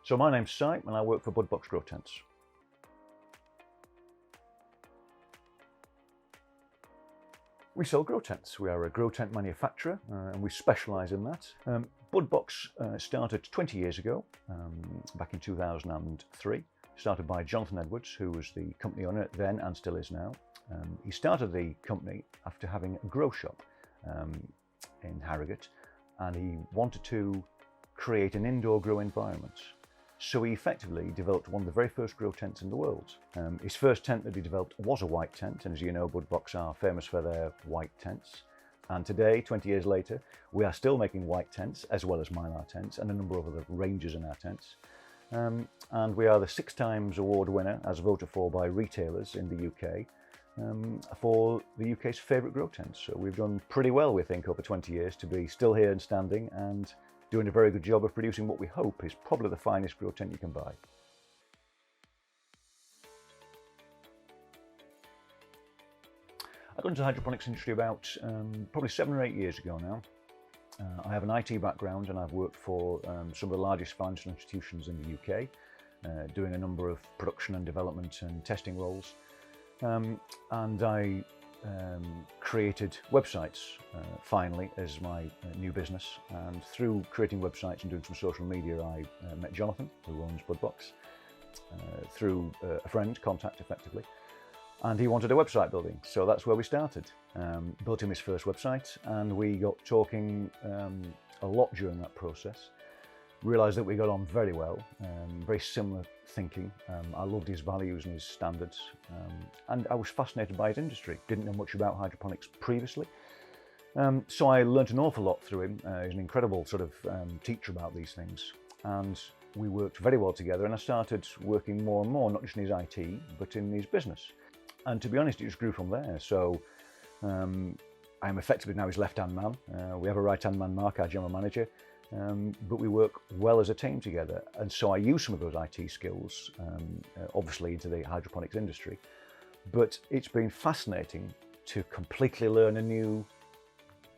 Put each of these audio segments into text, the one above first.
So my name's Si and I work for BudBox Grow Tents. We sell grow tents. We are a grow tent manufacturer and we specialise in that. BudBox started 20 years ago, back in 2003. Started by Jonathan Edwards, who was the company owner then and still is now. He started the company after having a grow shop in Harrogate, and he wanted to create an indoor grow environment. So he effectively developed one of the very first grow tents in the world. His first tent that he developed was a white tent, and as you know, BudBox are famous for their white tents. And today, 20 years later, we are still making white tents as well as mylar tents and a number of other ranges in our tents. And we are the 6 times award winner, as voted for by retailers in the UK, for the UK's favourite grow tents. So we've done pretty well, we think, over 20 years to be still here and standing and doing a very good job of producing what we hope is probably the finest grow tent you can buy. I got into the hydroponics industry about probably 7 or 8 years ago now. I have an IT background and I've worked for some of the largest financial institutions in the UK, doing a number of production and development and testing roles. And I created websites finally as my new business, and through creating websites and doing some social media I met Jonathan, who owns BudBox, through a friend contact effectively, and he wanted a website building, so that's where we started. Built him his first website and we got talking a lot during that process. Realised that we got on very well, very similar thinking. I loved his values and his standards, and I was fascinated by his industry. Didn't know much about hydroponics previously, so I learnt an awful lot through him. He's an incredible sort of teacher about these things, and we worked very well together, and I started working more and more, not just in his IT, but in his business. And to be honest, it just grew from there. So I'm effectively now his left-hand man. We have a right-hand man, Mark, our general manager. But we work well as a team together, and so I use some of those IT skills, obviously into the hydroponics industry, but it's been fascinating to completely learn a new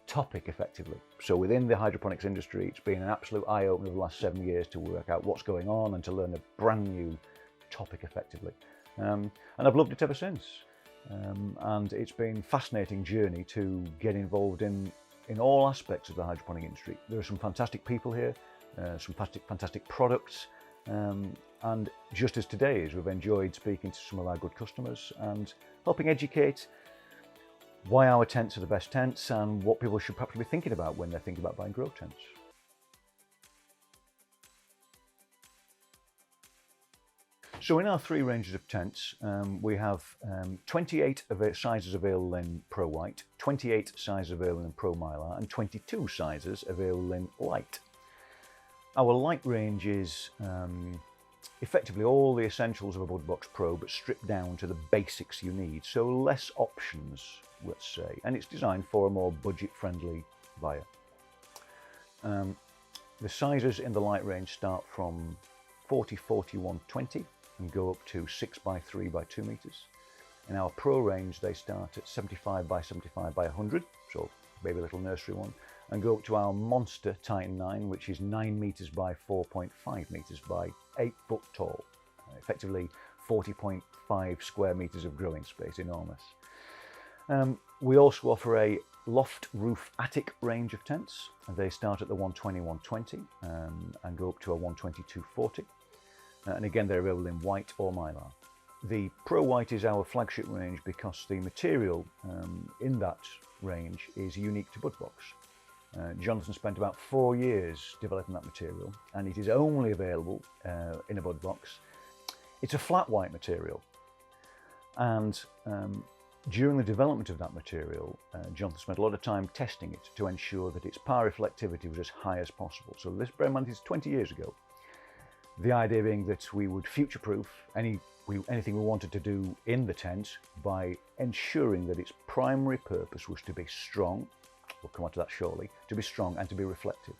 topic effectively. So within the hydroponics industry, it's been an absolute eye-opener the last 7 years to work out what's going on and to learn a brand new topic effectively. And I've loved it ever since. And it's been a fascinating journey to get involved in all aspects of the hydroponic industry. There are some fantastic people here, some fantastic products, and just as today is, we've enjoyed speaking to some of our good customers and helping educate why our tents are the best tents and what people should perhaps be thinking about when they're thinking about buying grow tents. So in our 3 ranges of tents, we have 28 sizes available in Pro White, 28 sizes available in Pro Mylar, and 22 sizes available in Light. Our Light range is effectively all the essentials of a BudBox Pro, but stripped down to the basics you need, so less options, let's say, and it's designed for a more budget-friendly buyer. The sizes in the Light range start from 40, 41, 20. And go up to 6 by 3 by 2 meters. In our Pro range, they start at 75 by 75 by 100, so maybe a little nursery one, and go up to our Monster Titan 9, which is 9 meters by 4.5 meters by 8 foot tall, effectively 40.5 square meters of growing space, enormous. We also offer a loft roof attic range of tents, and they start at the 120-120 and go up to a 120-240. And again, they're available in white or mylar. The Pro White is our flagship range because the material in that range is unique to BudBox. Jonathan spent about 4 years developing that material, and it is only available in a BudBox. It's a flat white material, and during the development of that material, Jonathan spent a lot of time testing it to ensure that its power reflectivity was as high as possible. So this, bear in mind, is 20 years ago. The idea being that we would future-proof anything we wanted to do in the tent by ensuring that its primary purpose was to be strong, we'll come on to that shortly, to be strong and to be reflective.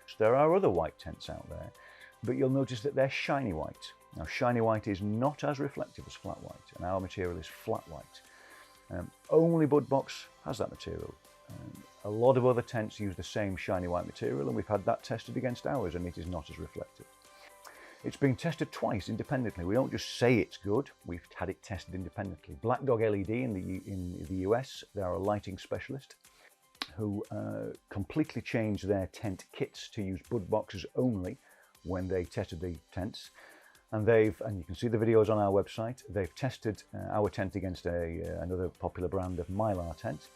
So there are other white tents out there, but you'll notice that they're shiny white. Now, shiny white is not as reflective as flat white, and our material is flat white. Only BudBox has that material. A lot of other tents use the same shiny white material, and we've had that tested against ours, and it is not as reflective. It's been tested twice independently. We don't just say it's good, we've had it tested independently. Black Dog LED in the US, they're a lighting specialist who completely changed their tent kits to use BudBoxes only when they tested the tents. And you can see the videos on our website, they've tested our tent against another popular brand of Mylar tent,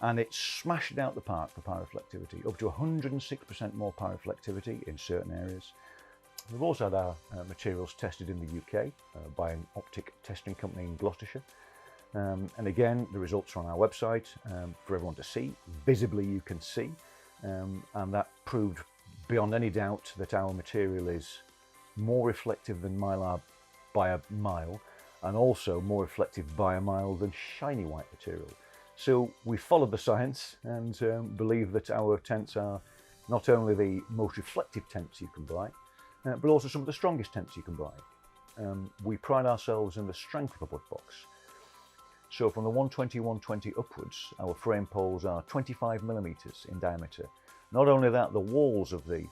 and it smashed it out the park for pyroflectivity, up to 106% more pyroflectivity in certain areas. We've also had our materials tested in the UK by an optic testing company in Gloucestershire. And again, the results are on our website for everyone to see. Visibly you can see, and that proved beyond any doubt that our material is more reflective than Mylar by a mile, and also more reflective by a mile than shiny white material. So we followed the science and believe that our tents are not only the most reflective tents you can buy, but also some of the strongest tents you can buy. We pride ourselves in the strength of a BudBox. So from the 120 upwards, our frame poles are 25mm in diameter. Not only that, the walls of the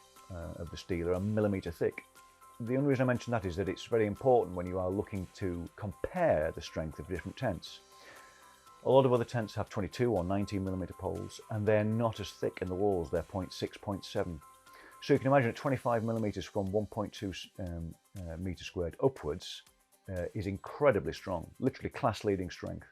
steel are a millimetre thick. The only reason I mention that is that it's very important when you are looking to compare the strength of different tents. A lot of other tents have 22 or 19mm poles, and they're not as thick in the walls, they're 0.6, 0.7. So you can imagine at 25mm from 1.2 metre squared upwards is incredibly strong, literally class-leading strength.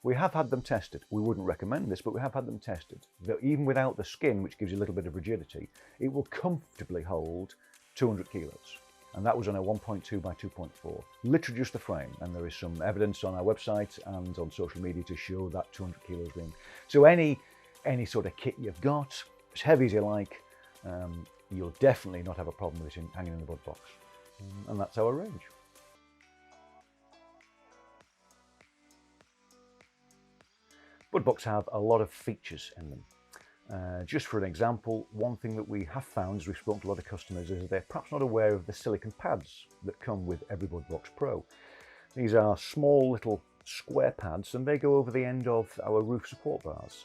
We have had them tested. We wouldn't recommend this, but we have had them tested. That even without the skin, which gives you a little bit of rigidity, it will comfortably hold 200 kilos. And that was on a 1.2 by 2.4, literally just the frame. And there is some evidence on our website and on social media to show that 200 kilos ring. So any sort of kit you've got, as heavy as you like, you'll definitely not have a problem with it hanging in the BudBox. And that's our range. BudBox have a lot of features in them. Just for an example, one thing that we have found as we've spoken to a lot of customers is they're perhaps not aware of the silicone pads that come with every BudBox Pro. These are small little square pads and they go over the end of our roof support bars.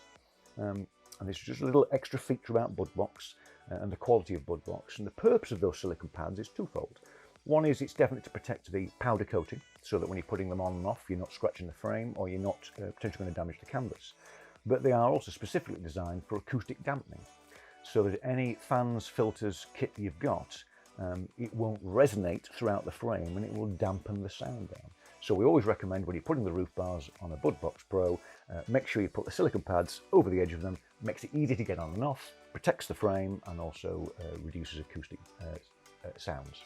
And this is just a little extra feature about BudBox and the quality of BudBox. And the purpose of those silicone pads is twofold. One is it's definitely to protect the powder coating so that when you're putting them on and off, you're not scratching the frame or you're not potentially going to damage the canvas. But they are also specifically designed for acoustic dampening, so that any fans, filters, kit you've got, it won't resonate throughout the frame and it will dampen the sound down. So we always recommend when you're putting the roof bars on a BudBox Pro, make sure you put the silicone pads over the edge of them, makes it easy to get on and off, protects the frame and also reduces acoustic sounds.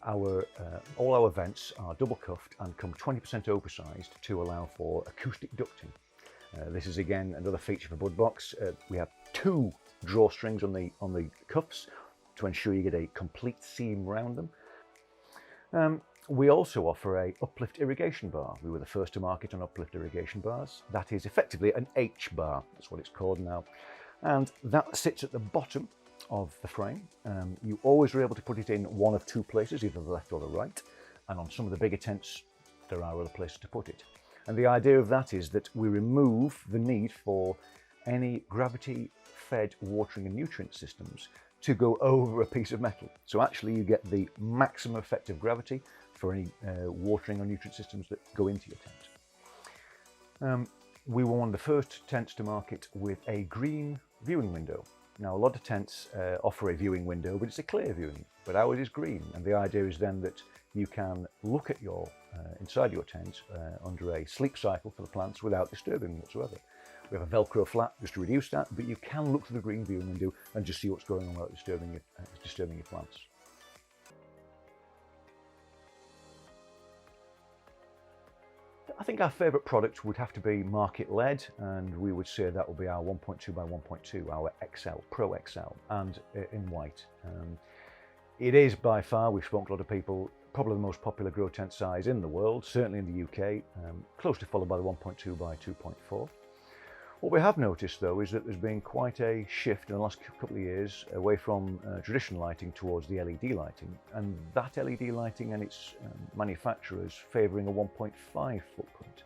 All our vents are double cuffed and come 20% oversized to allow for acoustic ducting. This is again another feature for BudBox. We have 2 drawstrings on the cuffs to ensure you get a complete seam around them. We also offer a uplift irrigation bar. We were the first to market on uplift irrigation bars. That is effectively an H bar, that's what it's called now. And that sits at the bottom of the frame. You always are able to put it in one of 2 places, either the left or the right. And on some of the bigger tents, there are other places to put it. And the idea of that is that we remove the need for any gravity-fed watering and nutrient systems to go over a piece of metal. So actually you get the maximum effect of gravity for any watering or nutrient systems that go into your tent. We were one of the first tents to market with a green viewing window. Now a lot of tents offer a viewing window, but it's a clear viewing, but ours is green. And the idea is then that you can look at your inside your tent under a sleep cycle for the plants without disturbing them whatsoever. We have a Velcro flap just to reduce that, but you can look through the green viewing window and just see what's going on without disturbing your plants. I think our favourite product would have to be market-led, and we would say that will be our 1.2 by 1.2, our XL, Pro XL, and in white. It is by far, we've spoken to a lot of people, probably the most popular grow tent size in the world, certainly in the UK, closely followed by the 1.2 by 2.4. What we have noticed though is that there's been quite a shift in the last couple of years away from traditional lighting towards the LED lighting, and that LED lighting and its manufacturers favouring a 1.5 footprint.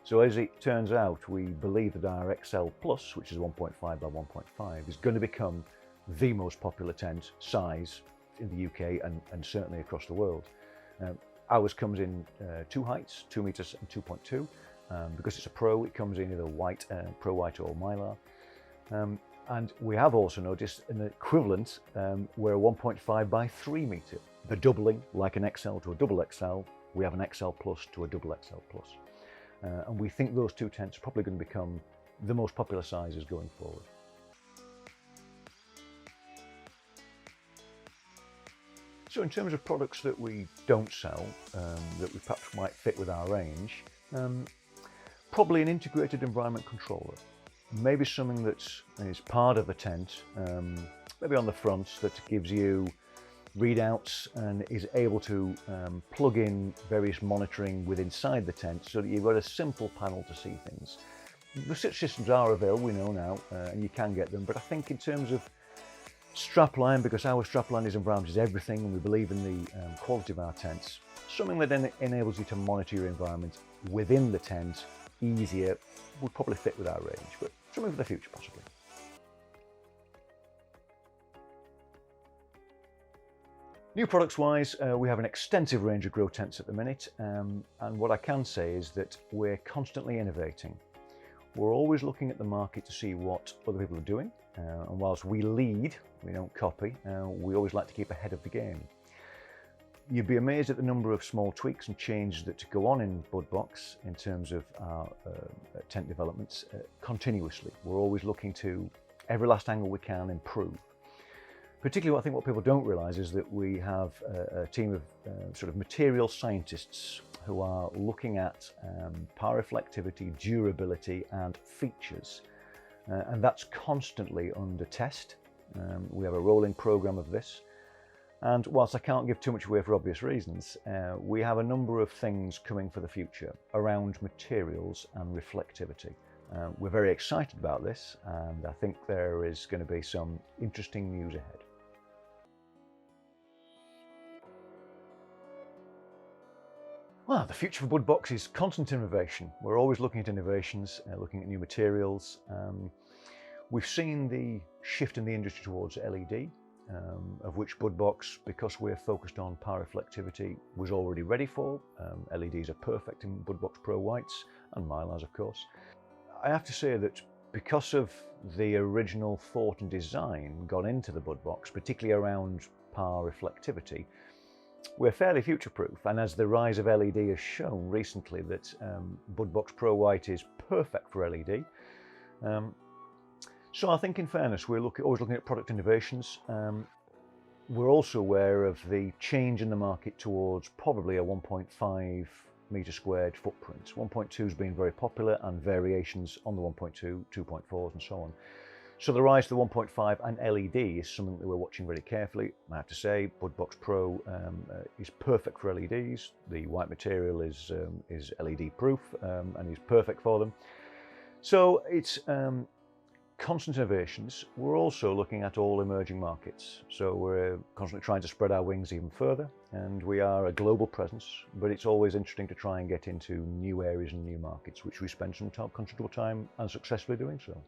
So as it turns out, we believe that our XL Plus, which is 1.5 by 1.5, is going to become the most popular tent size in the UK and certainly across the world. Ours comes in two heights, 2 meters and 2.2. Because it's a Pro, it comes in either white, Pro White or Mylar. And we have also noticed an equivalent, we're a 1.5 by 3 meter. The doubling, like an XL to a double XL, we have an XL Plus to a double XL Plus. And we think those two tents are probably going to become the most popular sizes going forward. So in terms of products that we don't sell, that we perhaps might fit with our range, probably an integrated environment controller. Maybe something that is part of the tent, maybe on the front, that gives you readouts and is able to plug in various monitoring with inside the tent so that you've got a simple panel to see things. Such systems are available, we know now, and you can get them, but I think in terms of strapline, because our strapline is environment is everything and we believe in the quality of our tents, something that then enables you to monitor your environment within the tent easier would probably fit with our range, but something for the future possibly. New products wise, we have an extensive range of grow tents at the minute, and what I can say is that we're constantly innovating. We're always looking at the market to see what other people are doing, and whilst we lead, we don't copy, we always like to keep ahead of the game. You'd be amazed at the number of small tweaks and changes that go on in BudBox in terms of our tent developments continuously. We're always looking to, every last angle we can, improve. Particularly, I think what people don't realise is that we have a team of sort of material scientists who are looking at power reflectivity, durability and features. And that's constantly under test. We have a rolling programme of this. And whilst I can't give too much away for obvious reasons, we have a number of things coming for the future around materials and reflectivity. We're very excited about this, and I think there is going to be some interesting news ahead. Well, the future for BudBox is constant innovation. We're always looking at innovations, looking at new materials. We've seen the shift in the industry towards LED, of which BudBox, because we're focused on power reflectivity, was already ready for. LEDs are perfect in BudBox Pro Whites and Mylars, of course. I have to say that because of the original thought and design gone into the BudBox, particularly around power reflectivity, we're fairly future-proof, and as the rise of LED has shown recently that BudBox Pro White is perfect for LED. So I think in fairness we're always looking at product innovations. We're also aware of the change in the market towards probably a 1.5 metre squared footprint. 1.2 has been very popular and variations on the 1.2, 2.4s and so on. So the rise to the 1.5 and LED is something that we're watching very carefully. I have to say, BudBox Pro is perfect for LEDs. The white material is LED proof and is perfect for them. So it's constant innovations. We're also looking at all emerging markets. So we're constantly trying to spread our wings even further, and we are a global presence, but it's always interesting to try and get into new areas and new markets, which we spend some considerable time and successfully doing so.